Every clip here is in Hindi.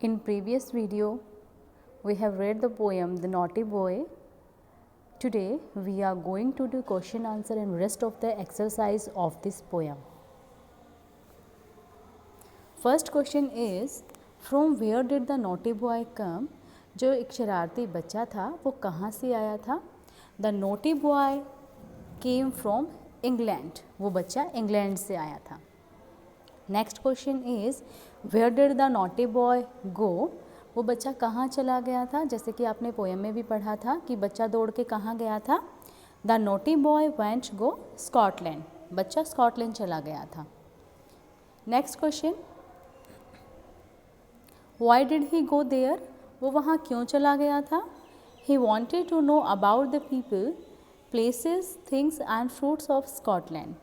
In previous video, we have read the poem The Naughty Boy. Today, we are going to do question answer and rest of the exercise of this poem. First question is, from where did the naughty boy come? जो एक शरारती बच्चा था वो कहाँ से आया था? The naughty boy came from England. वो बच्चा इंग्लैंड से आया था. Next question is where did the naughty boy go? वो बच्चा कहाँ चला गया था? जैसे कि आपने पोएम में भी पढ़ा था कि बच्चा दौड़ के कहाँ गया था. The naughty boy went go Scotland. बच्चा स्कॉटलैंड चला गया था. Next question, why did he go there? वो वहाँ क्यों चला गया था? He wanted to know about the people, places, things and fruits of Scotland.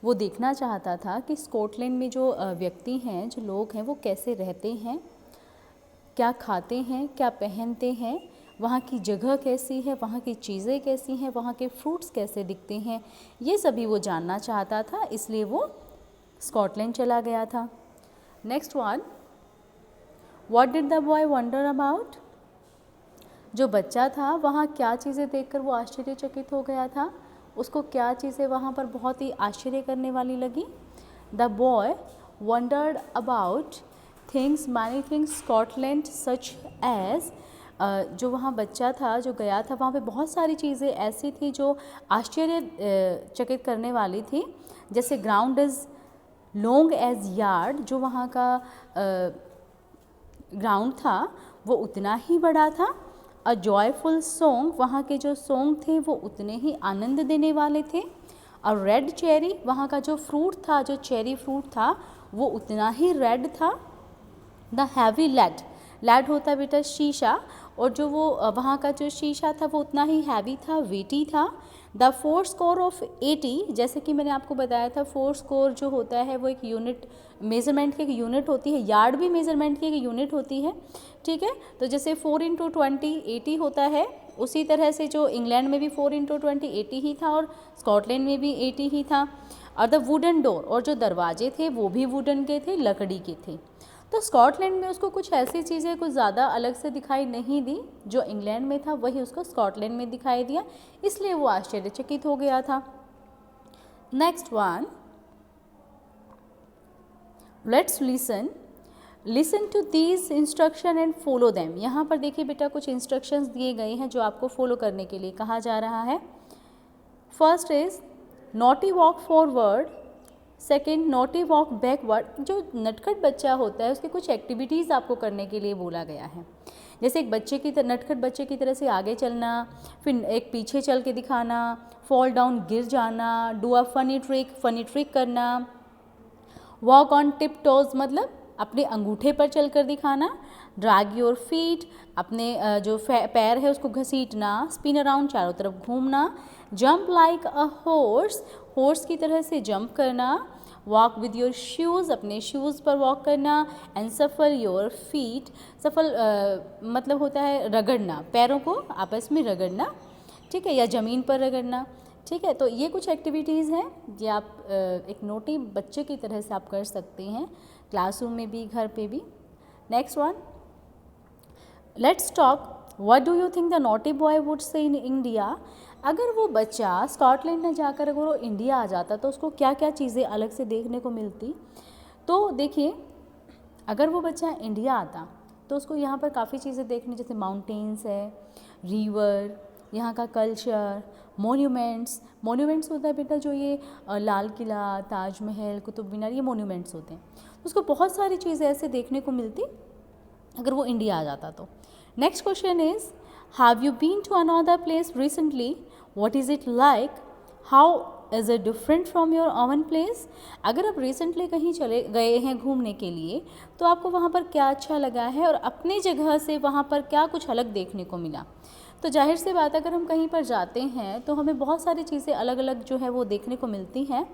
वो देखना चाहता था कि स्कॉटलैंड में जो व्यक्ति हैं, जो लोग हैं, वो कैसे रहते हैं, क्या खाते हैं, क्या पहनते हैं, वहाँ की जगह कैसी है, वहाँ की चीज़ें कैसी हैं, वहाँ के फ्रूट्स कैसे दिखते हैं, ये सभी वो जानना चाहता था, इसलिए वो स्कॉटलैंड चला गया था. Next one, what did the boy wonder about? जो बच्चा था वहाँ क्या चीज़ें देखकर वो आश्चर्यचकित हो गया था? उसको क्या चीज़ें वहाँ पर बहुत ही आश्चर्य करने वाली लगी? The boy wondered about things, many things Scotland such as. जो वहाँ बच्चा था जो गया था वहाँ पे बहुत सारी चीज़ें ऐसी थी जो आश्चर्यचकित करने वाली थी. जैसे ground is long as yard, जो वहाँ का ग्राउंड था वो उतना ही बड़ा था. अ जॉयफुल सॉन्ग, वहाँ के जो सॉन्ग थे वो उतने ही आनंद देने वाले थे. अ रेड चेरी, वहाँ का जो फ्रूट था, जो चेरी फ्रूट था वो उतना ही रेड था. द हैवी लेड, लेड होता है बेटा शीशा, और जो वो वहाँ का जो शीशा था वो उतना ही हैवी था, वेटी था. द 4 स्कोर ऑफ 80, जैसे कि मैंने आपको बताया था 4 स्कोर जो होता है वो एक यूनिट, मेज़रमेंट की एक यूनिट होती है. यार्ड भी मेज़रमेंट की एक यूनिट होती है, ठीक है. तो जैसे 4 इंटू 20 80 होता है, उसी तरह से जो इंग्लैंड में भी 4 इंटू 20 80 ही था और स्कॉटलैंड में भी 80 ही था. और द वुडन डोर, और जो दरवाजे थे वो भी वुडन के थे, लकड़ी के थे. तो स्कॉटलैंड में उसको कुछ ऐसी चीज़ें कुछ ज़्यादा अलग से दिखाई नहीं दी. जो इंग्लैंड में था वही उसको स्कॉटलैंड में दिखाई दिया, इसलिए वो आश्चर्यचकित हो गया था. Next one, let's listen to these instruction and follow them. यहाँ पर देखिए बेटा कुछ इंस्ट्रक्शंस दिए गए हैं जो आपको फॉलो करने के लिए कहा जा रहा है. First is naughty walk forward, second naughty walk backward. जो नटखट बच्चा होता है उसके कुछ एक्टिविटीज़ आपको करने के लिए बोला गया है. जैसे एक बच्चे की नटखट बच्चे की तरह से आगे चलना, फिर एक पीछे चल के दिखाना, फॉल डाउन गिर जाना, डू अ फनी ट्रिक करना, वॉक ऑन टिप टोज मतलब अपने अंगूठे पर चलकर दिखाना, ड्रैग योर फीट, अपने जो पैर है उसको घसीटना, स्पिन अराउंड चारों तरफ घूमना, जंप लाइक अ हॉर्स की तरह से जंप करना, वॉक विद योर शूज़, अपने शूज़ पर वॉक करना, एंड सफल योर फीट. सफल मतलब होता है रगड़ना, पैरों को आपस में रगड़ना, ठीक है, या ज़मीन पर रगड़ना, ठीक है. तो ये कुछ एक्टिविटीज़ हैं ये आप एक नोटी बच्चे की तरह से आप कर सकते हैं, क्लासरूम में भी, घर पे भी. Next one, let's talk, what do you think the naughty boy would say in India? अगर वो बच्चा स्कॉटलैंड में जाकर अगर वो इंडिया आ जाता तो उसको क्या क्या चीज़ें अलग से देखने को मिलती? तो देखिए, अगर वो बच्चा इंडिया आता तो उसको यहाँ पर काफ़ी चीज़ें देखने, जैसे माउंटेन्स है, रिवर, यहाँ का कल्चर, मोन्यूमेंट्स होता है बेटा जो ये लाल किला, ताजमहल, कुतुब मीनार, ये मोन्यूमेंट्स होते हैं. तो उसको बहुत सारी चीज़ें ऐसे देखने को मिलती अगर वो इंडिया आ जाता तो. Next question is, have you been to another place recently? What is it like? How is it different from your own place? अगर आप रिसेंटली कहीं चले गए हैं घूमने के लिए तो आपको वहाँ पर क्या अच्छा लगा है और अपनी जगह से वहाँ पर क्या कुछ अलग देखने को मिला? तो जाहिर सी बात है अगर हम कहीं पर जाते हैं तो हमें बहुत सारी चीज़ें अलग अलग जो है वो देखने को मिलती हैं.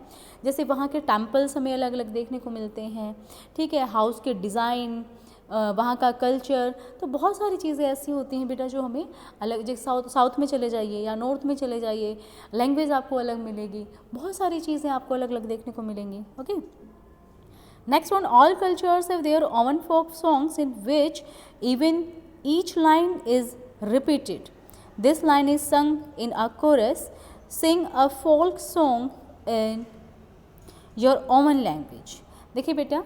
जैसे वहाँ के टेम्पल्स हमें अलग अलग देखने को मिलते हैं, ठीक है, हाउस के डिज़ाइन, वहाँ का कल्चर. तो बहुत सारी चीज़ें ऐसी होती हैं बेटा जो हमें अलग, जैसे साउथ में चले जाइए या नॉर्थ में चले जाइए, लैंग्वेज आपको अलग मिलेगी, बहुत सारी चीज़ें आपको अलग अलग देखने को मिलेंगी. Okay, Next one, all cultures have their own folk songs in which even each line is repeated. This line is sung in a chorus. Sing a folk song in your own language. देखिए बेटा,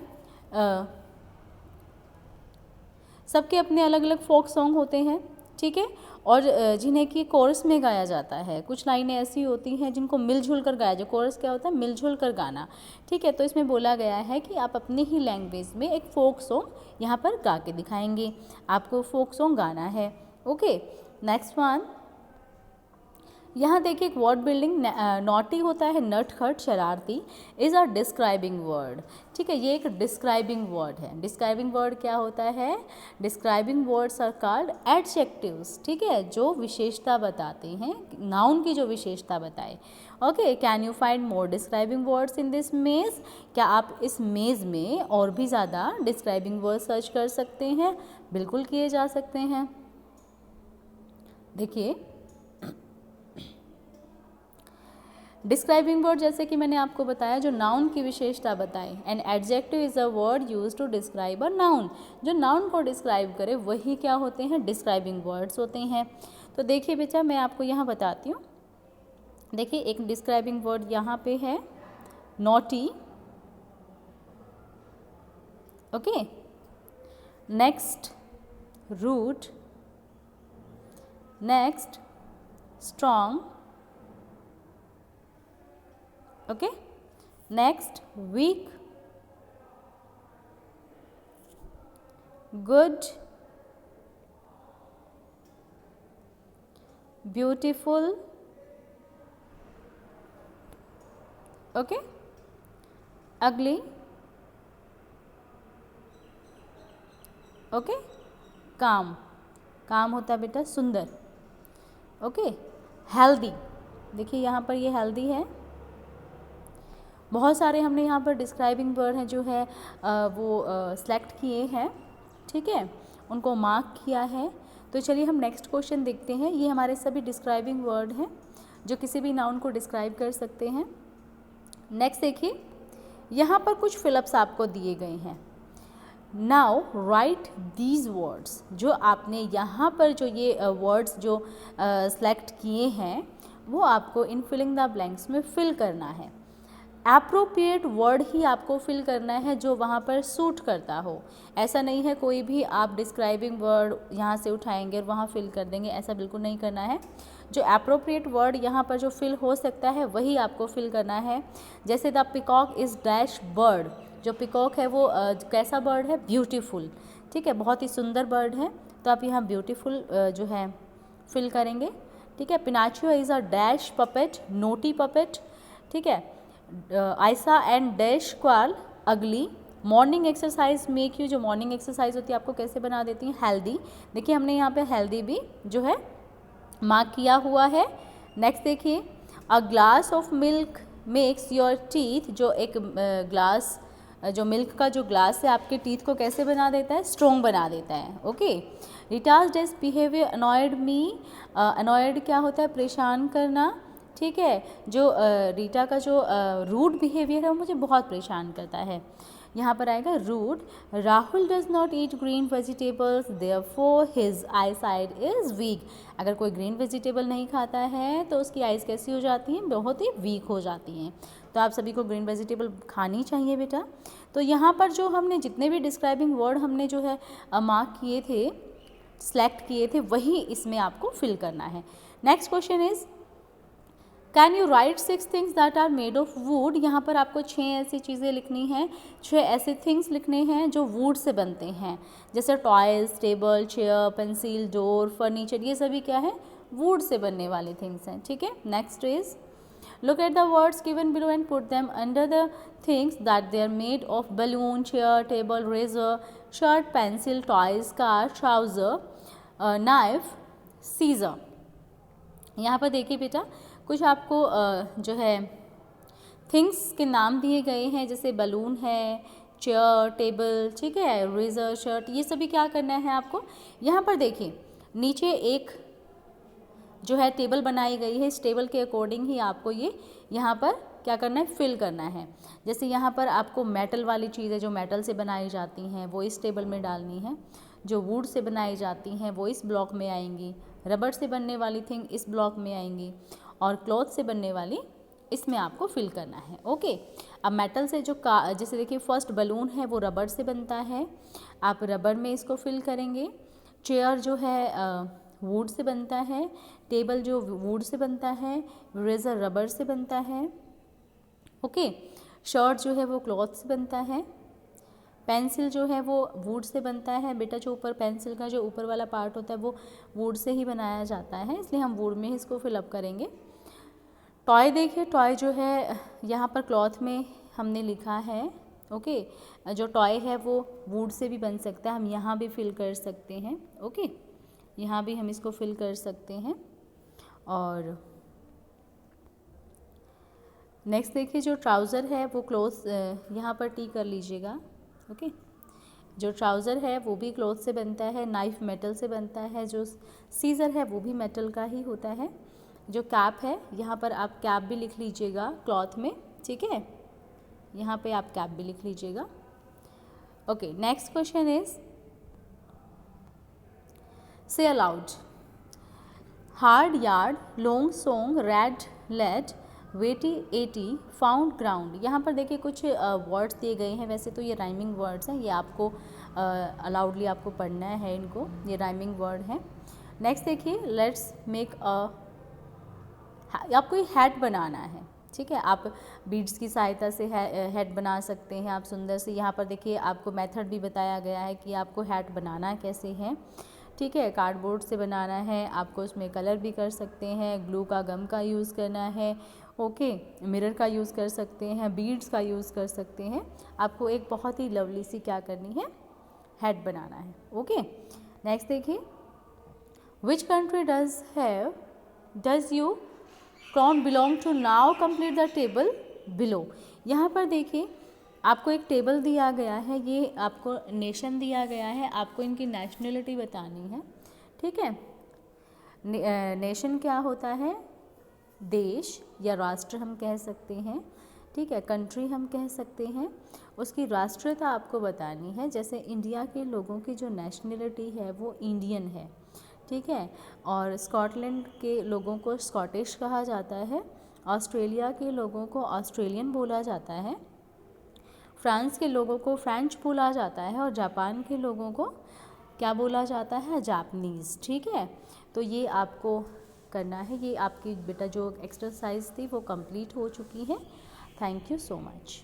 सबके अपने अलग अलग फोक सॉन्ग होते हैं, ठीक है, और जिन्हें कि कोरस में गाया जाता है। कुछ लाइनें ऐसी होती हैं जिनको मिलजुल कर गाया, जो कोरस क्या होता है, मिलजुल कर गाना, ठीक है। तो इसमें बोला गया है कि आप अपनी ही लैंग्वेज में एक फोक सॉन्ग यहाँ पर गा के दिखाएंगे, आपको फोक सॉन्ग गाना है। ओके, नेक्स्ट वन, यहाँ देखिए एक वर्ड बिल्डिंग, नॉटी होता है नटखट शरारती, इज़ अ डिस्क्राइबिंग वर्ड, ठीक है, ये एक डिस्क्राइबिंग वर्ड है। डिस्क्राइबिंग वर्ड क्या होता है, describing words are called adjectives, ठीक है, जो विशेषता बताते हैं, नाउन की जो विशेषता बताए। Okay, can you find more describing words in this मेज, क्या आप इस मेज़ में और भी ज़्यादा डिस्क्राइबिंग वर्ड सर्च कर सकते हैं? बिल्कुल किए जा सकते हैं। देखिए, डिस्क्राइबिंग वर्ड जैसे कि मैंने आपको बताया, जो नाउन की विशेषता बताए। And adjective is a word use to describe a noun, जो नाउन को डिस्क्राइब करे वही क्या होते हैं, डिस्क्राइबिंग वर्ड्स होते हैं। तो देखिए बेटा, मैं आपको यहाँ बताती हूँ। देखिए, एक डिस्क्राइबिंग वर्ड यहाँ पे है naughty, okay, next rude, next strong, okay, next weak, good, beautiful, okay, ugly, okay, calm, calm होता है बेटा सुंदर, ओके, हेल्दी, देखिए यहाँ पर ये हेल्दी है। बहुत सारे हमने यहाँ पर डिस्क्राइबिंग वर्ड हैं जो है वो सेलेक्ट किए हैं, ठीक है, उनको मार्क किया है। तो चलिए हम नेक्स्ट क्वेश्चन देखते हैं। ये हमारे सभी डिस्क्राइबिंग वर्ड हैं जो किसी भी नाउन को डिस्क्राइब कर सकते हैं। नेक्स्ट देखिए, यहाँ पर कुछ फिलअप्स आपको दिए गए हैं। नाउ राइट दीज वर्ड्स, जो आपने यहाँ पर जो ये वर्ड्स जो सेलेक्ट किए हैं वो आपको इन फिलिंग द ब्लैंक्स में फिल करना है। एप्रोप्रिएट वर्ड ही आपको फिल करना है जो वहाँ पर सूट करता हो। ऐसा नहीं है कोई भी आप डिस्क्राइबिंग वर्ड यहाँ से उठाएंगे और वहाँ फिल कर देंगे, ऐसा बिल्कुल नहीं करना है। जो एप्रोप्रिएट वर्ड यहाँ पर जो फिल हो सकता है वही आपको फिल करना है। जैसे the peacock is dash bird, जो पिकॉक है वो कैसा बर्ड है, ब्यूटीफुल, ठीक है, बहुत ही सुंदर बर्ड है, तो आप यहाँ ब्यूटीफुल जो है फिल करेंगे, ठीक है। Pinocchio is a dash puppet, naughty puppet, ठीक है। आयसा एंड डैश क्वाल, अगली। मॉर्निंग एक्सरसाइज मेक यू, जो मॉर्निंग एक्सरसाइज होती है आपको कैसे बना देती है, हेल्दी। देखिए हमने यहाँ पे हेल्दी भी जो है मार्क किया हुआ है। नेक्स्ट देखिए, a glass of milk makes your teeth, जो एक ग्लास, जो मिल्क का जो ग्लास है आपके टीथ को कैसे बना देता है, स्ट्रॉन्ग बना देता है, ओके। रिटाज डेस बिहेवियर अनॉयड मी, अनॉयड क्या होता है, परेशान करना, ठीक है। जो रीटा का जो रूड बिहेवियर है वो मुझे बहुत परेशान करता है, यहाँ पर आएगा rude. Rahul does not eat green vegetables therefore his eye sight is weak, अगर कोई ग्रीन वेजिटेबल नहीं खाता है तो उसकी आइज़ कैसी हो जाती हैं, बहुत ही वीक हो जाती हैं। तो आप सभी को ग्रीन वेजिटेबल खानी चाहिए बेटा। तो यहाँ पर जो हमने जितने भी डिस्क्राइबिंग वर्ड हमने जो है मार्क किए थे, सेलेक्ट किए थे, वही इसमें आपको फिल करना है। Next question is, can you write 6 things that are made of wood, यहाँ पर आपको 6 ऐसी चीज़ें लिखनी हैं, 6 ऐसे थिंग्स लिखने हैं जो वुड से बनते हैं, जैसे toys, table, chair, pencil, door, furniture, ये सभी क्या है, वुड से बनने वाले थिंग्स हैं, ठीक है। Next is, look at the words given below and put them under the things that they are made of, balloon, chair, table, razor, shirt, pencil, toys, car, trouser, knife, scissor. यहाँ पर देखिए बेटा, कुछ आपको जो है थिंग्स के नाम दिए गए हैं, जैसे बलून है, चेयर, टेबल, ठीक है, रेजर, शर्ट, ये सभी क्या करना है आपको। यहाँ पर देखिए नीचे एक जो है टेबल बनाई गई है, इस टेबल के अकॉर्डिंग ही आपको ये यहाँ पर क्या करना है, फिल करना है। जैसे यहाँ पर आपको मेटल वाली चीज़ें जो मेटल से बनाई जाती हैं वो इस टेबल में डालनी है, जो वुड से बनाई जाती हैं वो इस ब्लॉक में आएंगी, रबड़ से बनने वाली थिंग इस ब्लॉक में आएंगी, और क्लॉथ से बनने वाली इसमें आपको फिल करना है। ओके, अब मेटल से जो जैसे देखिए फर्स्ट बलून है वो रबड़ से बनता है, आप रबड़ में इसको फिल करेंगे। चेयर जो है वुड से बनता है, टेबल जो वुड से बनता है, इरेजर रबड़ से बनता है। ओके, शर्ट जो है वो क्लॉथ से बनता है, पेंसिल जो है वो वुड से बनता है। बेटा जो ऊपर पेंसिल का जो ऊपर वाला पार्ट होता है वो वुड से ही बनाया जाता है, इसलिए हम वुड में ही इसको फिलअप करेंगे। टॉय देखिए, टॉय जो है यहाँ पर क्लॉथ में हमने लिखा है। ओके, जो टॉय है वो वुड से भी बन सकता है, हम यहाँ भी फिल कर सकते हैं। ओके, यहाँ भी हम इसको फिल कर सकते हैं। और नेक्स्ट देखिए जो ट्राउज़र है वो क्लॉथ, यहाँ पर टी कर लीजिएगा। ओके, जो ट्राउज़र है वो भी क्लॉथ से बनता है, नाइफ मेटल से बनता है, जो सीज़र है वो भी मेटल का ही होता है। जो कैप है यहाँ पर आप कैप भी लिख लीजिएगा क्लॉथ में, ठीक है, यहाँ पे आप कैप भी लिख लीजिएगा। Okay, next question is say aloud, hard yard, long song, red lead, weighty eighty, found ground. यहाँ पर देखिए कुछ वर्ड्स दिए गए हैं, वैसे तो ये राइमिंग वर्ड्स हैं, ये आपको अलाउडली आपको पढ़ना है इनको, ये राइमिंग वर्ड हैं। नेक्स्ट देखिए लेट्स मेक आपको ये हैट बनाना है, ठीक है, आप बीड्स की सहायता से हैट बना सकते हैं आप सुंदर से। यहाँ पर देखिए आपको मेथड भी बताया गया है कि आपको हैट बनाना कैसे है, ठीक है। कार्डबोर्ड से बनाना है, आपको उसमें कलर भी कर सकते हैं, ग्लू का गम का यूज़ करना है, ओके, मिरर का यूज़ कर सकते हैं, बीड्स का यूज़ कर सकते हैं। आपको एक बहुत ही लवली सी क्या करनी है, हैट बनाना है। ओके, नेक्स्ट देखिए which country does you crown belong to, now complete the table below. यहाँ पर देखिए आपको एक टेबल दिया गया है, ये आपको नेशन दिया गया है, आपको इनकी नेशनलिटी बतानी है, ठीक है। नेशन क्या होता है, देश या राष्ट्र हम कह सकते हैं, ठीक है, कंट्री हम कह सकते हैं। उसकी राष्ट्रीयता आपको बतानी है, जैसे इंडिया के लोगों की जो नेशनलिटी है वो इंडियन है, ठीक है, और स्कॉटलैंड के लोगों को स्कॉटिश कहा जाता है, ऑस्ट्रेलिया के लोगों को ऑस्ट्रेलियन बोला जाता है, फ्रांस के लोगों को फ्रेंच बोला जाता है, और जापान के लोगों को क्या बोला जाता है, जापानीज़, ठीक है। तो ये आपको करना है, ये आपकी बेटा जो एक्सरसाइज थी वो कंप्लीट हो चुकी है। Thank you so much.